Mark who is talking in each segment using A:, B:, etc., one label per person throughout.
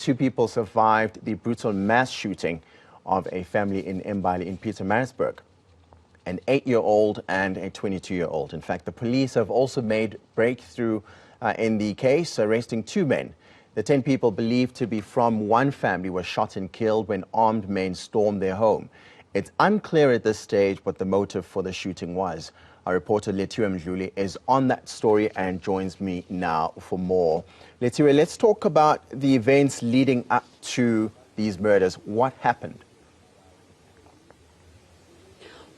A: Two people survived the brutal mass shooting of a family in Embali in Pietermaritzburg, an 8-year-old and a 22-year-old. In fact, the police have also made breakthrough in the case, arresting two men. The 10 people believed to be from one family were shot and killed when armed men stormed their home. It's unclear at this stage what the motive for the shooting was. Our reporter Letiwe Mdluli is on that story and joins me now for more. Letiwe, let's talk about the events leading up to these murders. What happened?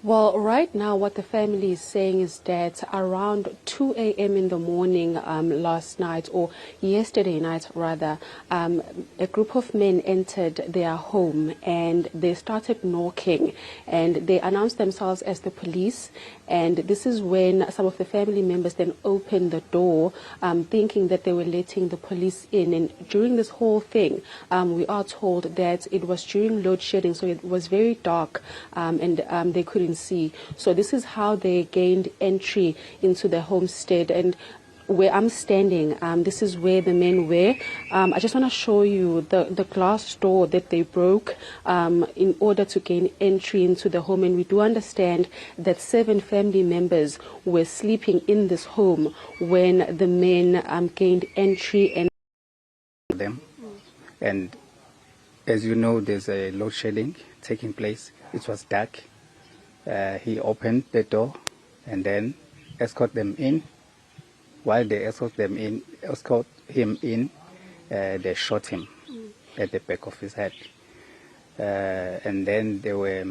B: Well, right now what the family is saying is that around 2 a.m. in the morning last night, or yesterday night rather, a group of men entered their home and they started knocking, and they announced themselves as the police. And this is when some of the family members then opened the door, thinking that they were letting the police in. And during this whole thing, we are told that it was during load shedding, so it was very dark, and they couldn't see. So this is how they gained entry into the homestead. And where I'm standing, this is where the men were. I just want to show you the glass door that they broke in order to gain entry into the home. And we do understand that 7 family members were sleeping in this home when the men gained entry. And
C: as you know, there's a load shedding taking place. It was dark. He opened the door and then escort them in. While they escort him in, they shot him at the back of his head. And then there were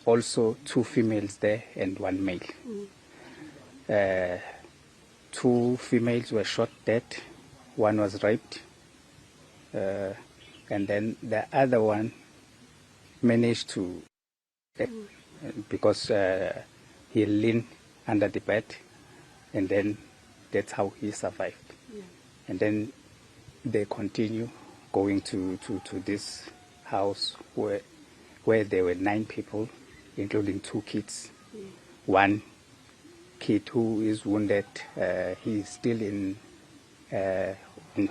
C: also 2 females there and 1 male. 2 females were shot dead. 1 was raped. And then the other one managed to, because he leaned under the bed, and then that's how he survived. Yeah. And then they continue going to this house where there were 9 people, including 2 kids. Yeah. 1 kid who is wounded, he is still in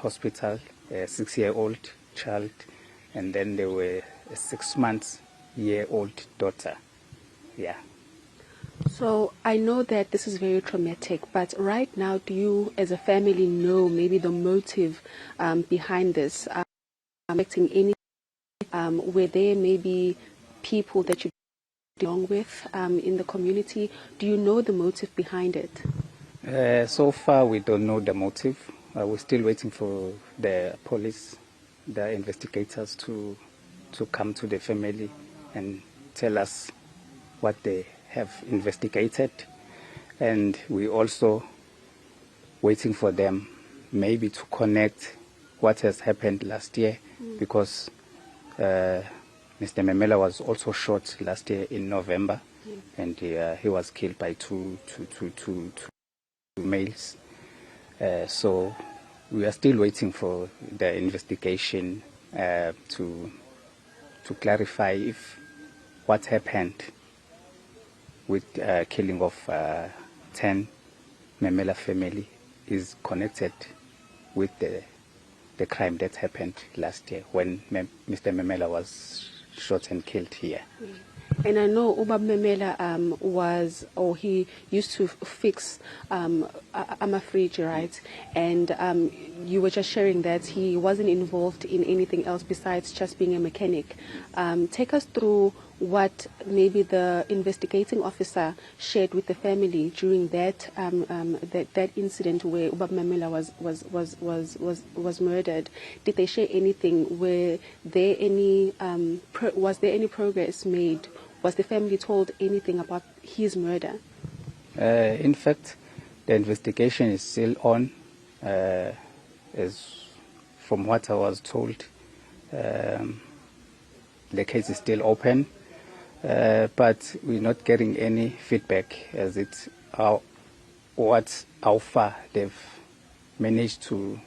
C: hospital, a 6-year-old child, and then there were a 6-month-old daughter. Yeah.
B: So I know that this is very traumatic, but right now, do you as a family know maybe the motive behind this? Affecting any, were there maybe people that you belong with in the community? Do you know the motive behind it?
C: So far, we don't know the motive. We're still waiting for the police, the investigators to come to the family and tell us what they have investigated. And we also waiting for them maybe to connect what has happened last year, because Mr. Memela was also shot last year in November, and he was killed by two males. So we are still waiting for the investigation to clarify if what happened with killing of 10 Memela family is connected with the crime that happened last year when Mr. Memela was shot and killed here.
B: And I know Ubab Memela he used to fix a fridge, right? And you were just sharing that he wasn't involved in anything else besides just being a mechanic. Take us through what maybe the investigating officer shared with the family during that that incident where Ubab Memela was murdered. Did they share anything? Were there any was there any progress made? Was the family told anything about his murder?
C: In fact, the investigation is still on. As from what I was told, the case is still open. But we're not getting any feedback as it's how far they've managed to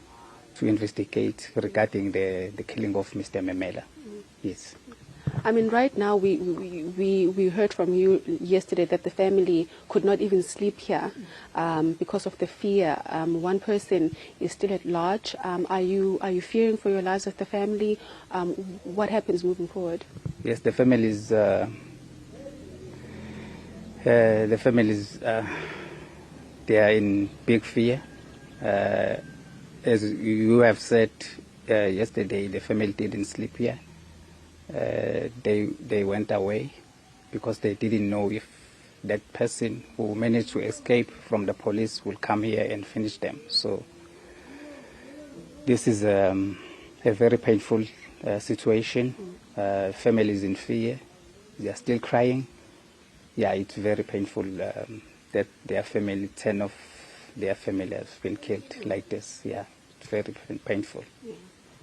C: investigate regarding the killing of Mr. Memela. Yes.
B: I mean, right now we heard from you yesterday that the family could not even sleep here because of the fear. One person is still at large. Are you fearing for your lives of the family? What happens moving forward?
C: Yes, the families. They are in big fear. As you have said yesterday, the family didn't sleep here. They went away because they didn't know if that person who managed to escape from the police will come here and finish them. So this is a very painful situation. Families in fear. They are still crying. Yeah, it's very painful that their family, 10 of their family have been killed like this. Yeah, it's very painful.
B: Yeah.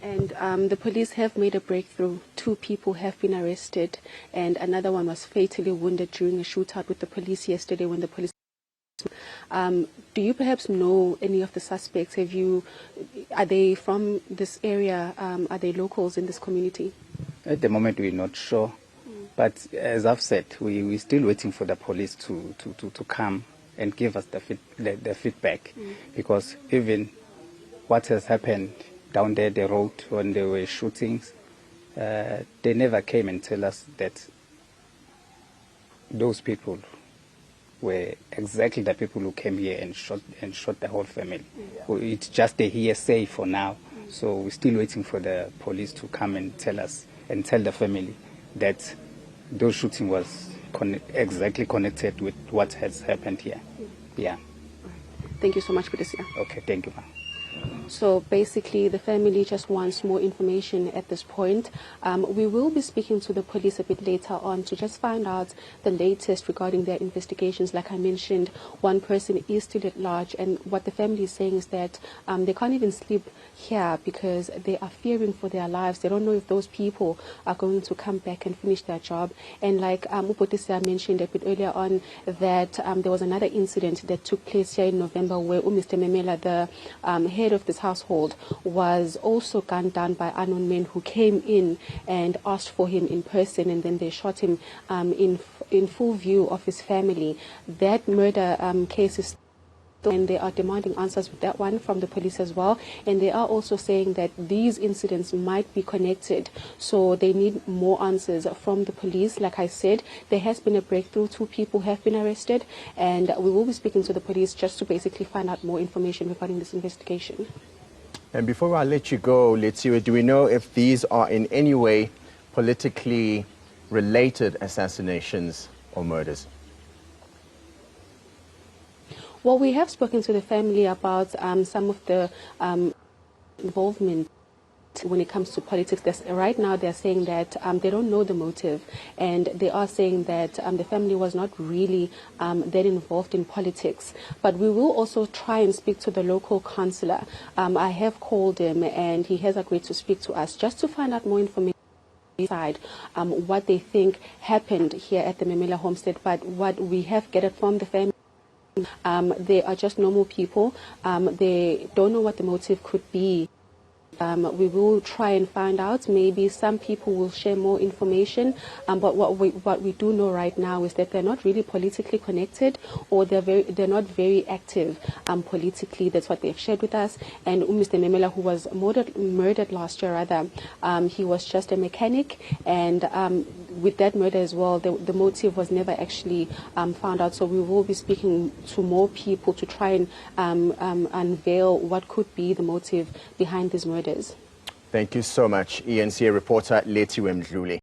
B: And the police have made a breakthrough. 2 people have been arrested, and another one was fatally wounded during a shootout with the police yesterday when the police... do you perhaps know any of the suspects? Are they from this area? Are they locals in this community?
C: At the moment, we're not sure. But as I've said, we're still waiting for the police to come and give us the feedback. Because even what has happened down there, the road, when there were shootings, they never came and tell us that those people were exactly the people who came here and shot the whole family. Yeah. It's just a hearsay for now. So we're still waiting for the police to come and tell us and tell the family that those shooting was exactly connected with what has happened here. Yeah.
B: Thank you so much, Patricia.
C: Okay, thank you, ma'am.
B: So basically, the family just wants more information at this point. We will be speaking to the police a bit later on to just find out the latest regarding their investigations. Like I mentioned, one person is still at large, and what the family is saying is that they can't even sleep here because they are fearing for their lives. They don't know if those people are going to come back and finish their job. And like Upotisia mentioned a bit earlier on, that there was another incident that took place here in November where Mr. Memela, the head of this household, was also gunned down by unknown men who came in and asked for him in person, and then they shot him in full view of his family. That murder case is, and they are demanding answers with that one from the police as well, and they are also saying that these incidents might be connected, so they need more answers from the police. Like I said, there has been a breakthrough. 2 people have been arrested, and we will be speaking to the police just to basically find out more information regarding this investigation.
A: And before I let you go, Letziwe, do we know if these are in any way politically related assassinations or murders?
B: Well, we have spoken to the family about some of the involvement when it comes to politics. Right now they're saying that they don't know the motive, and they are saying that the family was not really that involved in politics. But we will also try and speak to the local councillor. I have called him, and he has agreed to speak to us just to find out more information side, what they think happened here at the Memela homestead. But what we have gathered from the family, they are just normal people. They don't know what the motive could be. We will try and find out. Maybe some people will share more information, but what we do know right now is that they're not really politically connected, or they're not very active politically. That's what they've shared with us. And Mr. Memela, who was murdered last year, he was just a mechanic, and with that murder as well, the motive was never actually found out. So we will be speaking to more people to try and unveil what could be the motive behind these murders.
A: Thank you so much, eNCA reporter Letziwe Mdluli.